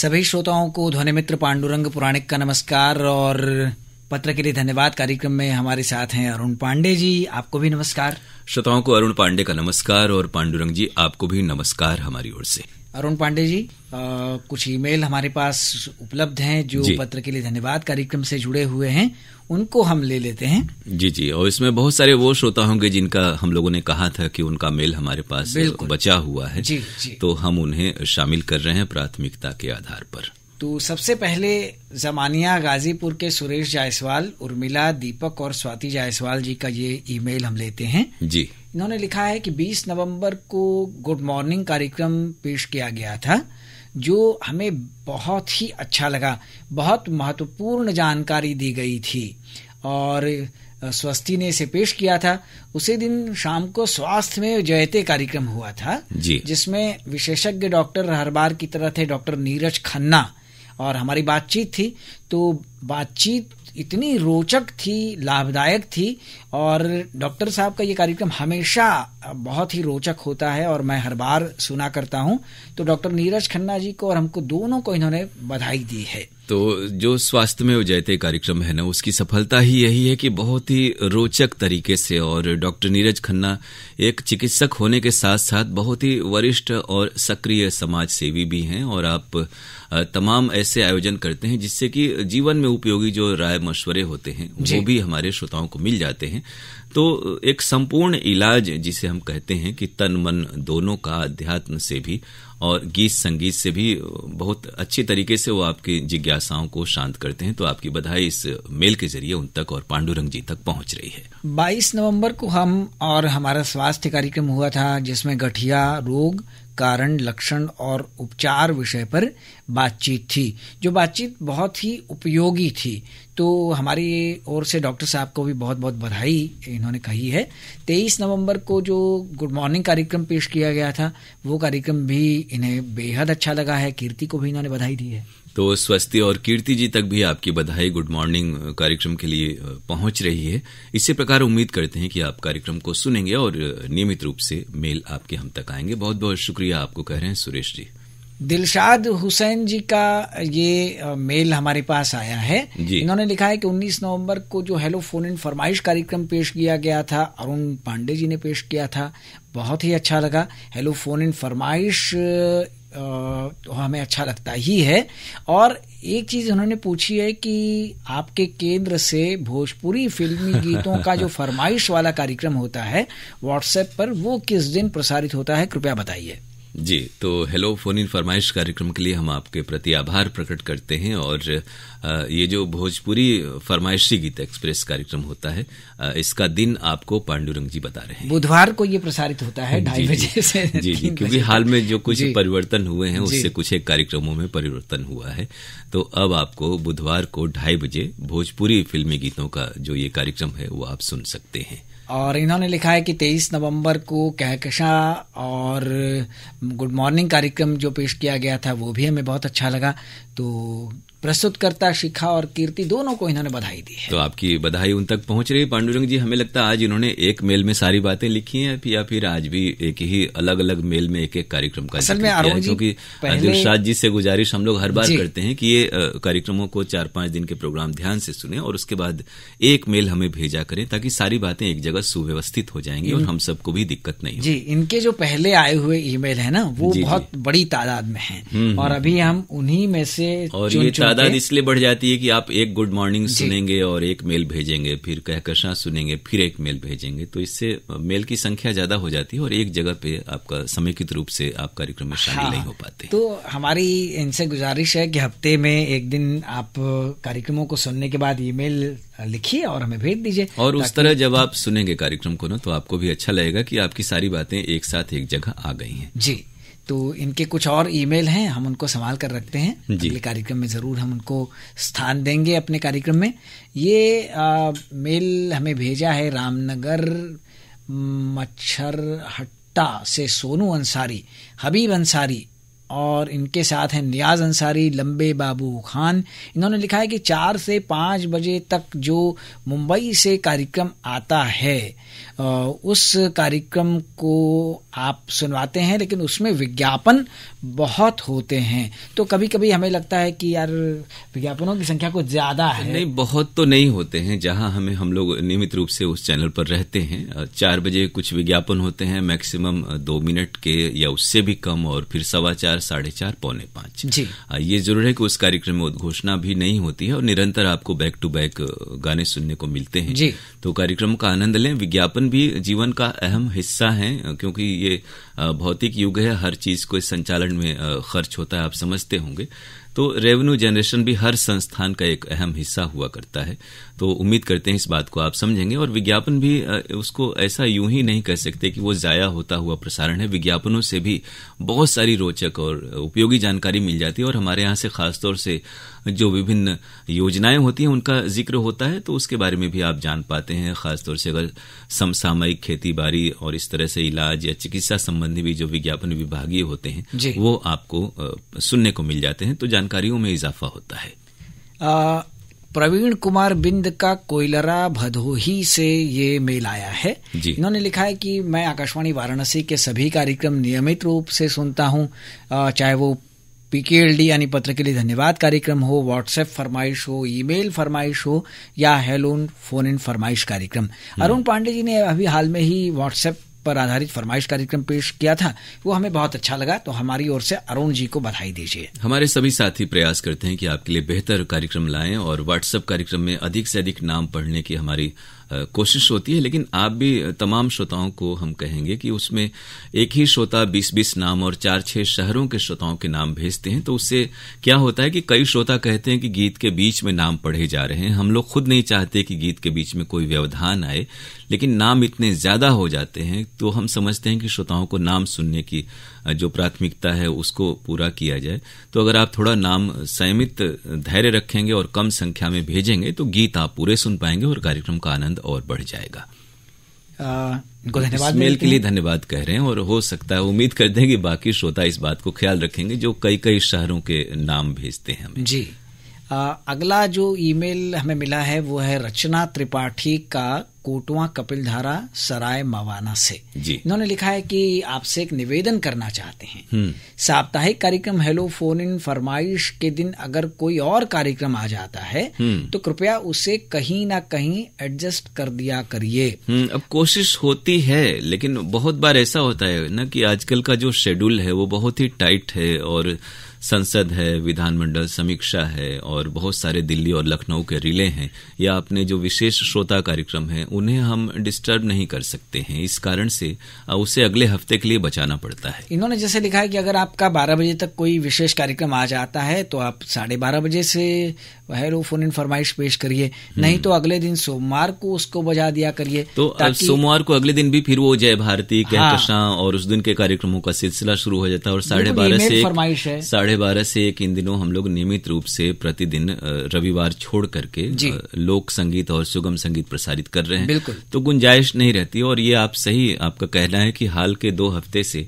सभी श्रोताओं को ध्वनि मित्र पांडुरंग पुराणिक का नमस्कार और पत्र के लिए धन्यवाद। कार्यक्रम में हमारे साथ हैं अरुण पांडे जी, आपको भी नमस्कार। श्रोताओं को अरुण पांडे का नमस्कार और पांडुरंग जी आपको भी नमस्कार हमारी ओर से। अरुण पांडे जी, कुछ ईमेल हमारे पास उपलब्ध हैं जो पत्र के लिए धन्यवाद कार्यक्रम से जुड़े हुए हैं, उनको हम ले लेते हैं। जी, और इसमें बहुत सारे वो श्रोता होंगे जिनका हम लोगों ने कहा था कि उनका मेल हमारे पास बचा हुआ है। जी। तो हम उन्हें शामिल कर रहे हैं प्राथमिकता के आधार पर। तो सबसे पहले जमानिया गाजीपुर के सुरेश जायसवाल, उर्मिला, दीपक और स्वाति जायसवाल जी का ये ईमेल हम लेते हैं। जी। इन्होंने लिखा है कि 20 नवंबर को गुड मॉर्निंग कार्यक्रम पेश किया गया था, जो हमें बहुत ही अच्छा लगा। बहुत महत्वपूर्ण जानकारी दी गई थी और स्वस्ति ने इसे पेश किया था। उसी दिन शाम को स्वास्थ्य में जयते कार्यक्रम हुआ था, जिसमें विशेषज्ञ डॉक्टर हर बार की तरह थे डॉक्टर नीरज खन्ना, और हमारी बातचीत थी। तो बातचीत इतनी रोचक थी, लाभदायक थी, और डॉक्टर साहब का ये कार्यक्रम हमेशा बहुत ही रोचक होता है और मैं हर बार सुना करता हूँ। तो डॉक्टर नीरज खन्ना जी को और हमको दोनों को इन्होंने बधाई दी है। तो जो स्वास्थ्य में जयते कार्यक्रम है ना, उसकी सफलता ही यही है कि बहुत ही रोचक तरीके से, और डॉक्टर नीरज खन्ना एक चिकित्सक होने के साथ साथ बहुत ही वरिष्ठ और सक्रिय समाज सेवी भी हैं, और आप तमाम ऐसे आयोजन करते हैं जिससे कि जीवन में उपयोगी जो राय मशवरे होते हैं वो भी हमारे श्रोताओं को मिल जाते हैं। तो एक संपूर्ण इलाज जिसे हम कहते हैं कि तन मन दोनों का अध्यात्म से भी और गीत संगीत से भी बहुत अच्छी तरीके से वो आपकी जिज्ञासाओं को शांत करते हैं। तो आपकी बधाई इस मेल के जरिए उन तक और पांडुरंग जी तक पहुंच रही है। 22 नवंबर को हम और हमारा स्वास्थ्य कार्यक्रम हुआ था, जिसमें गठिया रोग, कारण, लक्षण और उपचार विषय पर बातचीत थी, जो बातचीत बहुत ही उपयोगी थी। तो हमारी ओर से डॉक्टर साहब को भी बहुत बहुत बधाई इन्होंने कही है। 23 नवंबर को जो गुड मॉर्निंग कार्यक्रम पेश किया गया था, वो कार्यक्रम भी इन्हें बेहद अच्छा लगा है। कीर्ति को भी इन्होंने बधाई दी है। तो स्वस्ति और कीर्ति जी तक भी आपकी बधाई गुड मॉर्निंग कार्यक्रम के लिए पहुंच रही है। इसी प्रकार उम्मीद करते हैं कि आप कार्यक्रम को सुनेंगे और नियमित रूप से मेल आपके हम तक आएंगे। बहुत बहुत शुक्रिया आपको कह रहे हैं सुरेश जी। दिलशाद हुसैन जी का ये मेल हमारे पास आया है। इन्होंने लिखा है कि 19 नवंबर को जो हेलो फोन इन फरमाइश कार्यक्रम पेश किया गया था, अरुण पांडे जी ने पेश किया था, बहुत ही अच्छा लगा। हेलो फोन इन फरमाइश तो हमें अच्छा लगता ही है। और एक चीज उन्होंने पूछी है कि आपके केंद्र से भोजपुरी फिल्मी गीतों का जो फरमाइश वाला कार्यक्रम होता है व्हाट्सएप पर, वो किस दिन प्रसारित होता है, कृपया बताइए। जी, तो हेलो फोन इन फरमाइश कार्यक्रम के लिए हम आपके प्रति आभार प्रकट करते हैं। और ये जो भोजपुरी फरमाइशी गीत एक्सप्रेस कार्यक्रम होता है, इसका दिन आपको पांडुरंग जी बता रहे हैं। बुधवार को ये प्रसारित होता है 2:30 बजे से। जी, क्योंकि हाल में जो कुछ परिवर्तन हुए हैं उससे कुछ एक कार्यक्रमों में परिवर्तन हुआ है। तो अब आपको बुधवार को 2:30 बजे भोजपुरी फिल्मी गीतों का जो ये कार्यक्रम है वो आप सुन सकते हैं। और इन्होंने लिखा है कि 23 नवंबर को कहकशा और गुड मॉर्निंग कार्यक्रम जो पेश किया गया था वो भी हमें बहुत अच्छा लगा। तो प्रस्तुतकर्ता शिखा और कीर्ति दोनों को इन्होंने बधाई दी है। तो आपकी बधाई उन तक पहुंच रही है। पांडुरंग जी, हमें लगता है आज इन्होंने एक मेल में सारी बातें लिखी हैं, या फिर आज भी एक ही अलग अलग मेल में एक एक कार्यक्रम का असल में अरुण जी, क्योंकि दिलशाद जी से गुजारिश हम लोग हर बार करते हैं कि ये कार्यक्रमों को 4-5 दिन के प्रोग्राम ध्यान से सुने और उसके बाद एक मेल हमें भेजा करें, ताकि सारी बातें एक जगह सुव्यवस्थित हो जाएंगी और हम सबको भी दिक्कत नहीं हो। जी, इनके जो पहले आए हुए ईमेल है ना, वो बहुत बड़ी तादाद में है और अभी हम उन्हीं में से, और ये तादाद इसलिए बढ़ जाती है कि आप एक गुड मॉर्निंग सुनेंगे और एक मेल भेजेंगे, फिर कहकशा सुनेंगे, फिर एक मेल भेजेंगे, तो इससे मेल की संख्या ज्यादा हो जाती है और एक जगह पे आपका समेकित रूप से आप कार्यक्रम में शामिल नहीं हो पाते। तो हमारी इनसे गुजारिश है कि हफ्ते में एक दिन आप कार्यक्रमों को सुनने के बाद ईमेल लिखिए और हमें भेज दीजिए। और उस तरह जब आप सुनेंगे कार्यक्रम को ना, तो आपको भी अच्छा लगेगा कि आपकी सारी बातें एक साथ एक जगह आ गई हैं। जी, तो इनके कुछ और ईमेल हैं, हम उनको संभाल कर रखते हैं। अगले कार्यक्रम में जरूर हम उनको स्थान देंगे अपने कार्यक्रम में। ये मेल हमें भेजा है रामनगर मच्छरहट्टा से सोनू अंसारी, हबीब अंसारी और इनके साथ हैं नियाज अंसारी, लंबे बाबू खान। इन्होंने लिखा है कि 4 से 5 बजे तक जो मुंबई से कार्यक्रम आता है उस कार्यक्रम को आप सुनवाते हैं, लेकिन उसमें विज्ञापन बहुत होते हैं। तो कभी कभी हमें लगता है कि यार विज्ञापनों की संख्या कुछ ज्यादा है। नहीं, बहुत तो नहीं होते हैं। जहां हम लोग नियमित रूप से उस चैनल पर रहते हैं, 4 बजे कुछ विज्ञापन होते हैं, मैक्सिमम 2 मिनट के या उससे भी कम, और फिर 4:15, 4:30, 4:45 जी। ये जरूर है कि उस कार्यक्रम में उद्घोषणा भी नहीं होती है और निरंतर आपको बैक टू बैक गाने सुनने को मिलते हैं जी। तो कार्यक्रम का आनंद लें। विज्ञापन भी जीवन का अहम हिस्सा है, क्योंकि ये भौतिक युग है, हर चीज को इस संचालन में खर्च होता है, आप समझते होंगे। तो रेवेन्यू जनरेशन भी हर संस्थान का एक अहम हिस्सा हुआ करता है। तो उम्मीद करते हैं इस बात को आप समझेंगे। और विज्ञापन भी उसको ऐसा यूं ही नहीं कह सकते कि वो जाया होता हुआ प्रसारण है। विज्ञापनों से भी बहुत सारी रोचक और उपयोगी जानकारी मिल जाती है, और हमारे यहाँ से खासतौर से जो विभिन्न योजनाएं होती हैं उनका जिक्र होता है, तो उसके बारे में भी आप जान पाते हैं। खासतौर से अगर समसामयिक खेती बाड़ी और इस तरह से इलाज या चिकित्सा संबंधी भी जो विज्ञापन विभागीय होते हैं वो आपको सुनने को मिल जाते हैं, तो जानकारियों में इजाफा होता है। प्रवीण कुमार बिंद का कोयलरा भदोही से ये मेल आया है। इन्होंने लिखा है कि मैं आकाशवाणी वाराणसी के सभी कार्यक्रम नियमित रूप से सुनता हूं, चाहे वो PKLD यानी पत्र के लिए धन्यवाद कार्यक्रम हो, व्हाट्सएप फरमाइश हो, ईमेल फरमाइश हो, या हेलो फोन इन फरमाइश कार्यक्रम। अरुण पांडे जी ने अभी हाल में ही व्हाट्सएप पर आधारित फरमाइश कार्यक्रम पेश किया था, वो हमें बहुत अच्छा लगा। तो हमारी ओर से अरुण जी को बधाई दीजिए। हमारे सभी साथी प्रयास करते हैं कि आपके लिए बेहतर कार्यक्रम लाएं, और व्हाट्सएप कार्यक्रम में अधिक से अधिक नाम पढ़ने की हमारी कोशिश होती है। लेकिन आप भी तमाम श्रोताओं को हम कहेंगे कि उसमें एक ही श्रोता 20-20 नाम और 4-6 शहरों के श्रोताओं के नाम भेजते हैं, तो उससे क्या होता है कि कई श्रोता कहते हैं कि गीत के बीच में नाम पढ़े जा रहे हैं। हम लोग खुद नहीं चाहते कि गीत के बीच में कोई व्यवधान आए, लेकिन नाम इतने ज्यादा हो जाते हैं तो हम समझते हैं कि श्रोताओं को नाम सुनने की जो प्राथमिकता है उसको पूरा किया जाए। तो अगर आप थोड़ा नाम संयमित धैर्य रखेंगे और कम संख्या में भेजेंगे तो गीत आप पूरे सुन पाएंगे और कार्यक्रम का आनंद और बढ़ जाएगा। धन्यवाद, मेल के लिए धन्यवाद कह रहे हैं, और हो सकता है उम्मीद करते हैं कि बाकी श्रोता इस बात को ख्याल रखेंगे जो कई शहरों के नाम भेजते हैं हमें। जी। अगला जो ईमेल हमें मिला है वो है रचना त्रिपाठी का, कोटवा कपिलधारा, सराय मवाना से। इन्होंने लिखा है कि आपसे एक निवेदन करना चाहते हैं। साप्ताहिक कार्यक्रम हेलो फोन इन फरमाइश के दिन अगर कोई और कार्यक्रम आ जाता है तो कृपया उसे कहीं ना कहीं एडजस्ट कर दिया करिए। अब कोशिश होती है, लेकिन बहुत बार ऐसा होता है ना कि आजकल का जो शेड्यूल है वो बहुत ही टाइट है, और संसद है, विधानमंडल समीक्षा है, और बहुत सारे दिल्ली और लखनऊ के रिले हैं, या अपने जो विशेष श्रोता कार्यक्रम हैं उन्हें हम डिस्टर्ब नहीं कर सकते हैं। इस कारण से उसे अगले हफ्ते के लिए बचाना पड़ता है। इन्होंने जैसे लिखा है कि अगर आपका 12 बजे तक कोई विशेष कार्यक्रम आ जाता है तो आप 12:30 बजे से हेलो फोन इन फरमाइश पेश करिए, नहीं तो अगले दिन सोमवार को उसको बजा दिया करिए। तो सोमवार को अगले दिन भी फिर वो जय भारती, कहकशां और उस दिन के कार्यक्रमों का सिलसिला शुरू हो जाता है, और 12:30 से 1 इन दिनों हम लोग नियमित रूप से प्रतिदिन रविवार छोड़ करके लोक संगीत और सुगम संगीत प्रसारित कर रहे हैं। तो गुंजाइश नहीं रहती, और ये आप सही आपका कहना है कि हाल के 2 हफ्ते से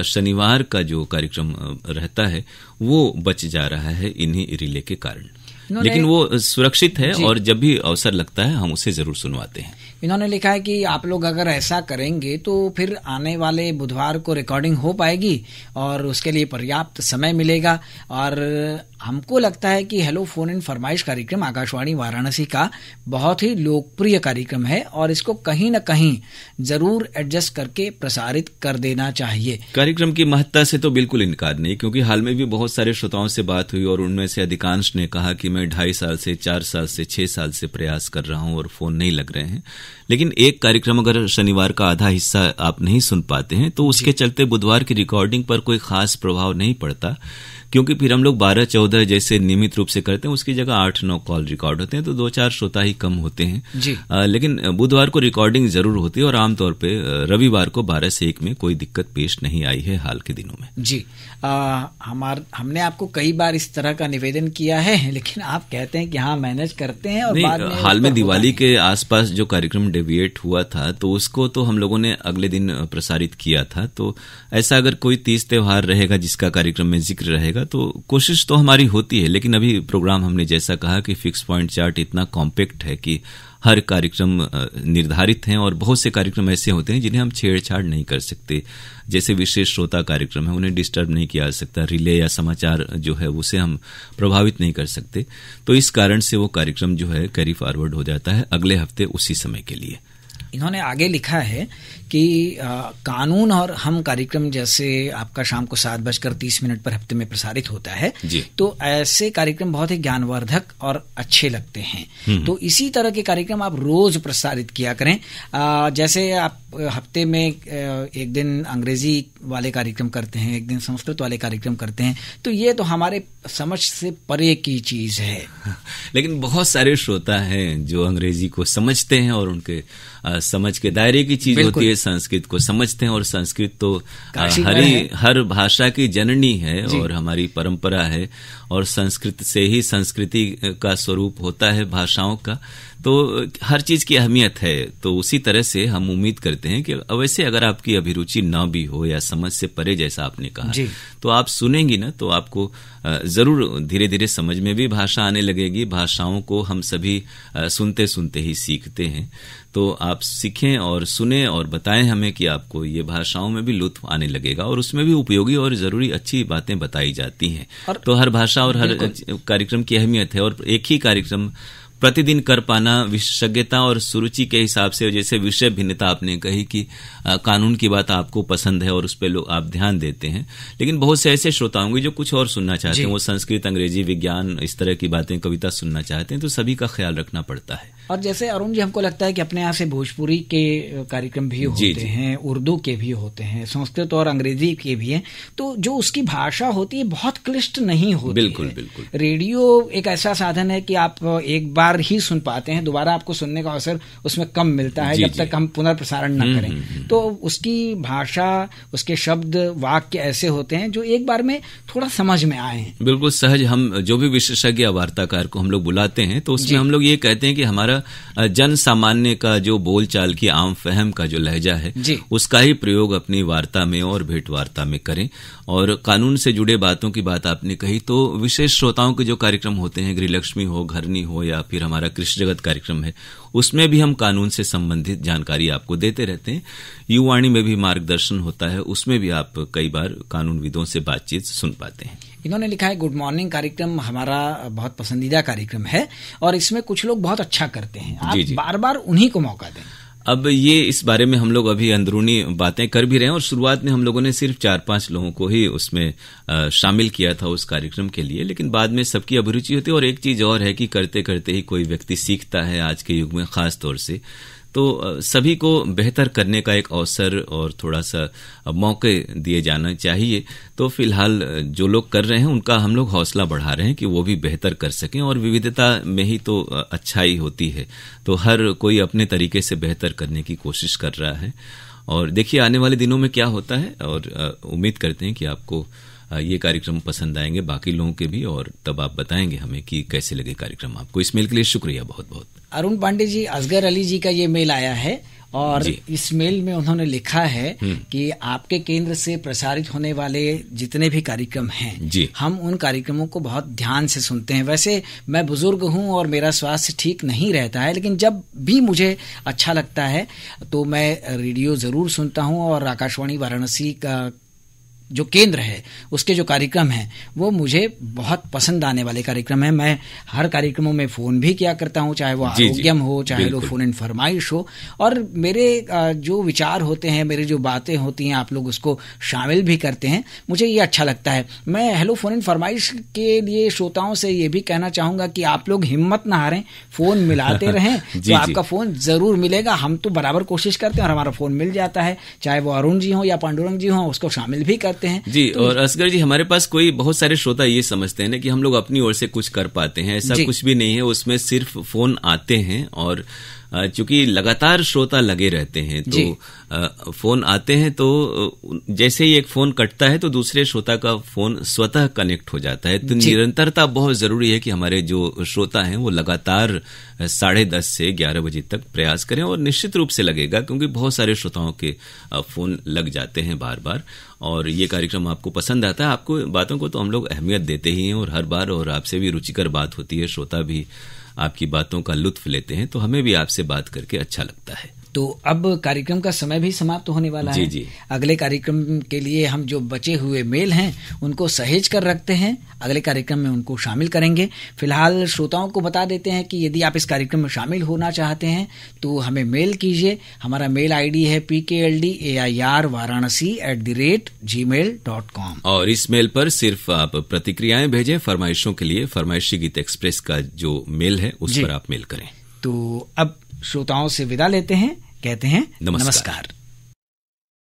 शनिवार का जो कार्यक्रम रहता है वो बच जा रहा है इन्हीं रिले के कारण, लेकिन वो सुरक्षित है और जब भी अवसर लगता है हम उसे जरूर सुनवाते हैं। इन्होंने लिखा है कि आप लोग अगर ऐसा करेंगे तो फिर आने वाले बुधवार को रिकॉर्डिंग हो पाएगी और उसके लिए पर्याप्त समय मिलेगा, और हमको लगता है कि हेलो फोन इन फरमाइश कार्यक्रम आकाशवाणी वाराणसी का बहुत ही लोकप्रिय कार्यक्रम है और इसको कहीं न कहीं जरूर एडजस्ट करके प्रसारित कर देना चाहिए। कार्यक्रम की महत्ता से तो बिल्कुल इनकार नहीं, क्योंकि हाल में भी बहुत सारे श्रोताओं से बात हुई और उनमें से अधिकांश ने कहा कि मैं 2.5 साल से 4 साल से 6 साल से प्रयास कर रहा हूं और फोन नहीं लग रहे हैं। लेकिन एक कार्यक्रम अगर शनिवार का आधा हिस्सा आप नहीं सुन पाते हैं तो उसके चलते बुधवार की रिकॉर्डिंग पर कोई खास प्रभाव नहीं पड़ता, क्योंकि फिर हम लोग 12-14 जैसे नियमित रूप से करते हैं उसकी जगह 8-9 कॉल रिकॉर्ड होते हैं, तो 2-4 श्रोता ही कम होते हैं। लेकिन बुधवार को रिकॉर्डिंग जरूर होती है और आमतौर पे रविवार को 12 से 1 में कोई दिक्कत पेश नहीं आई है हाल के दिनों में। जी, हमने आपको कई बार इस तरह का निवेदन किया है, लेकिन आप कहते हैं कि हाँ मैनेज करते हैं, और बाद में हाल में दिवाली के आसपास जो कार्यक्रम डेविएट हुआ था तो उसको तो हम लोगों ने अगले दिन प्रसारित किया था। तो ऐसा अगर कोई तीज त्योहार रहेगा जिसका कार्यक्रम में जिक्र रहेगा रहेगा। तो कोशिश तो हमारी होती है, लेकिन अभी प्रोग्राम हमने जैसा कहा कि फिक्स पॉइंट चार्ट इतना कॉम्पैक्ट है कि हर कार्यक्रम निर्धारित हैं और बहुत से कार्यक्रम ऐसे होते हैं जिन्हें हम छेड़छाड़ नहीं कर सकते। जैसे विशेष श्रोता कार्यक्रम है, उन्हें डिस्टर्ब नहीं किया जा सकता। रिले या समाचार जो है उसे हम प्रभावित नहीं कर सकते। तो इस कारण से वो कार्यक्रम जो है कैरी फॉरवर्ड हो जाता है अगले हफ्ते उसी समय के लिए। इन्होंने आगे लिखा है कि कानून और हम कार्यक्रम जैसे आपका शाम को 7:30 पर हफ्ते में प्रसारित होता है जी। तो ऐसे कार्यक्रम बहुत ही ज्ञानवर्धक और अच्छे लगते हैं। तो इसी तरह के कार्यक्रम आप रोज प्रसारित किया करें। जैसे आप हफ्ते में एक दिन अंग्रेजी वाले कार्यक्रम करते हैं, एक दिन संस्कृत वाले कार्यक्रम करते हैं, तो ये तो हमारे समझ से परे की चीज है। लेकिन बहुत सारे श्रोता हैं जो अंग्रेजी को समझते हैं और उनके समझ के दायरे की चीज होती है, संस्कृत को समझते हैं। और संस्कृत तो हर भाषा की जननी है और हमारी परंपरा है, और संस्कृत से ही संस्कृति का स्वरूप होता है भाषाओं का। तो हर चीज की अहमियत है। तो उसी तरह से हम उम्मीद करते हैं कि वैसे अगर आपकी अभिरुचि न भी हो या समझ से परे जैसा आपने कहा, तो आप सुनेंगी ना तो आपको जरूर धीरे धीरे समझ में भी भाषा आने लगेगी। भाषाओं को हम सभी सुनते सुनते ही सीखते हैं। तो आप सीखें और सुने और बताएं हमें कि आपको ये भाषाओं में भी लुत्फ आने लगेगा, और उसमें भी उपयोगी और जरूरी अच्छी बातें बताई जाती हैं। तो हर भाषा और हर कार्यक्रम की अहमियत है। और एक ही कार्यक्रम प्रतिदिन कर पाना विशेषज्ञता और सुरुचि के हिसाब से, जैसे विषय भिन्नता आपने कही कि कानून की बात आपको पसंद है और उस पर आप ध्यान देते हैं, लेकिन बहुत से ऐसे श्रोता होंगे जो कुछ और सुनना चाहते हैं। वो संस्कृत, अंग्रेजी, विज्ञान, इस तरह की बातें, कविता सुनना चाहते हैं। तो सभी का ख्याल रखना पड़ता है। और जैसे अरुण जी, हमको लगता है कि अपने यहाँ से भोजपुरी के कार्यक्रम भी होते हैं, उर्दू के भी होते हैं, संस्कृत और अंग्रेजी के भी हैं। तो जो उसकी भाषा होती है बहुत क्लिष्ट नहीं होती। बिल्कुल बिल्कुल। रेडियो एक ऐसा साधन है कि आप एक बार ही सुन पाते हैं, दोबारा आपको सुनने का अवसर उसमें कम मिलता है जब तक हम पुनर्प्रसारण न करें। तो उसकी भाषा, उसके शब्द, वाक्य ऐसे होते हैं जो एक बार में थोड़ा समझ में आए हैं। बिल्कुल सहज। हम जो भी विशेषज्ञ वार्ताकार को हम लोग बुलाते हैं तो उसमें हम लोग ये कहते हैं कि हमारा जन सामान्य का जो बोलचाल की आम फहम का जो लहजा है उसका ही प्रयोग अपनी वार्ता में और भेंट वार्ता में करें। और कानून से जुड़े बातों की बात आपने कही, तो विशेष श्रोताओं के जो कार्यक्रम होते हैं, गृहलक्ष्मी हो, घरनी हो, या फिर हमारा कृषि जगत कार्यक्रम है, उसमें भी हम कानून से संबंधित जानकारी आपको देते रहते हैं। युवाणी में भी मार्गदर्शन होता है, उसमें भी आप कई बार कानूनविदों से बातचीत सुन पाते हैं। इन्होंने लिखा है, गुड मॉर्निंग कार्यक्रम हमारा बहुत पसंदीदा कार्यक्रम है और इसमें कुछ लोग बहुत अच्छा करते हैं, आप बार बार उन्हीं को मौका दें। अब ये इस बारे में हम लोग अभी अंदरूनी बातें कर भी रहे हैं, और शुरुआत में हम लोगों ने सिर्फ 4-5 लोगों को ही उसमें शामिल किया था उस कार्यक्रम के लिए, लेकिन बाद में सबकी अभिरुचि होती है। और एक चीज और है कि करते करते ही कोई व्यक्ति सीखता है, आज के युग में खास तौर से। तो सभी को बेहतर करने का एक अवसर और थोड़ा सा मौके दिए जाना चाहिए। तो फिलहाल जो लोग कर रहे हैं उनका हम लोग हौसला बढ़ा रहे हैं कि वो भी बेहतर कर सकें, और विविधता में ही तो अच्छाई होती है। तो हर कोई अपने तरीके से बेहतर करने की कोशिश कर रहा है। और देखिए आने वाले दिनों में क्या होता है, और उम्मीद करते हैं कि आपको ये कार्यक्रम पसंद आएंगे, बाकी लोगों के भी, और तब आप बताएंगे हमें कि कैसे लगे कार्यक्रम आपको। इस मेल के लिए शुक्रिया बहुत बहुत। अरुण पांडे जी, असगर अली जी का ये मेल आया है और इस मेल में उन्होंने लिखा है कि आपके केंद्र से प्रसारित होने वाले जितने भी कार्यक्रम हैं, हम उन कार्यक्रमों को बहुत ध्यान से सुनते हैं। वैसे मैं बुजुर्ग हूं और मेरा स्वास्थ्य ठीक नहीं रहता है, लेकिन जब भी मुझे अच्छा लगता है तो मैं रेडियो जरूर सुनता हूं। और आकाशवाणी वाराणसी का जो केंद्र है उसके जो कार्यक्रम हैं वो मुझे बहुत पसंद आने वाले कार्यक्रम हैं। मैं हर कार्यक्रमों में फ़ोन भी किया करता हूं, चाहे वो आरोग्यम हो, चाहे वो फ़ोन इन फरमाइश हो, और मेरे जो विचार होते हैं, मेरी जो बातें होती हैं, आप लोग उसको शामिल भी करते हैं। मुझे ये अच्छा लगता है। मैं हेलो फ़ोन इन फरमाइश के लिए श्रोताओं से ये भी कहना चाहूँगा कि आप लोग हिम्मत ना हारें, फ़ोन मिलाते रहें तो आपका फ़ोन ज़रूर मिलेगा। हम तो बराबर कोशिश करते हैं और हमारा फ़ोन मिल जाता है, चाहे वो अरुण जी हों या पांडुरंग जी हों, उसको शामिल भी करते हैं जी। तो और असगर जी, हमारे पास कोई बहुत सारे श्रोता ये समझते हैं ना कि हम लोग अपनी ओर से कुछ कर पाते हैं, ऐसा कुछ भी नहीं है। उसमें सिर्फ फोन आते हैं और चूंकि लगातार श्रोता लगे रहते हैं तो फोन आते हैं तो जैसे ही एक फोन कटता है तो दूसरे श्रोता का फोन स्वतः कनेक्ट हो जाता है। तो निरंतरता बहुत जरूरी है कि हमारे जो श्रोता हैं वो लगातार 10:30 से 11 बजे तक प्रयास करें, और निश्चित रूप से लगेगा क्योंकि बहुत सारे श्रोताओं के फोन लग जाते हैं बार बार, और ये कार्यक्रम आपको पसंद आता है। आपको बातों को तो हम लोग अहमियत देते ही हैं और हर बार, और आपसे भी रुचिकर बात होती है, श्रोता भी आपकी बातों का लुत्फ लेते हैं, तो हमें भी आपसे बात करके अच्छा लगता है। तो अब कार्यक्रम का समय भी समाप्त होने वाला है। जी। अगले कार्यक्रम के लिए हम जो बचे हुए मेल हैं उनको सहेज कर रखते हैं, अगले कार्यक्रम में उनको शामिल करेंगे। फिलहाल श्रोताओं को बता देते हैं कि यदि आप इस कार्यक्रम में शामिल होना चाहते हैं तो हमें मेल कीजिए। हमारा मेल आईडी है pkldAIR-varanasi@gmail.com, और इस मेल पर सिर्फ आप प्रतिक्रियाएं भेजें। फरमाइशों के लिए फरमाइशी गीत एक्सप्रेस का जो मेल है उस पर आप मेल करें। तो अब श्रोताओं से विदा लेते हैं, कहते हैं नमस्कार।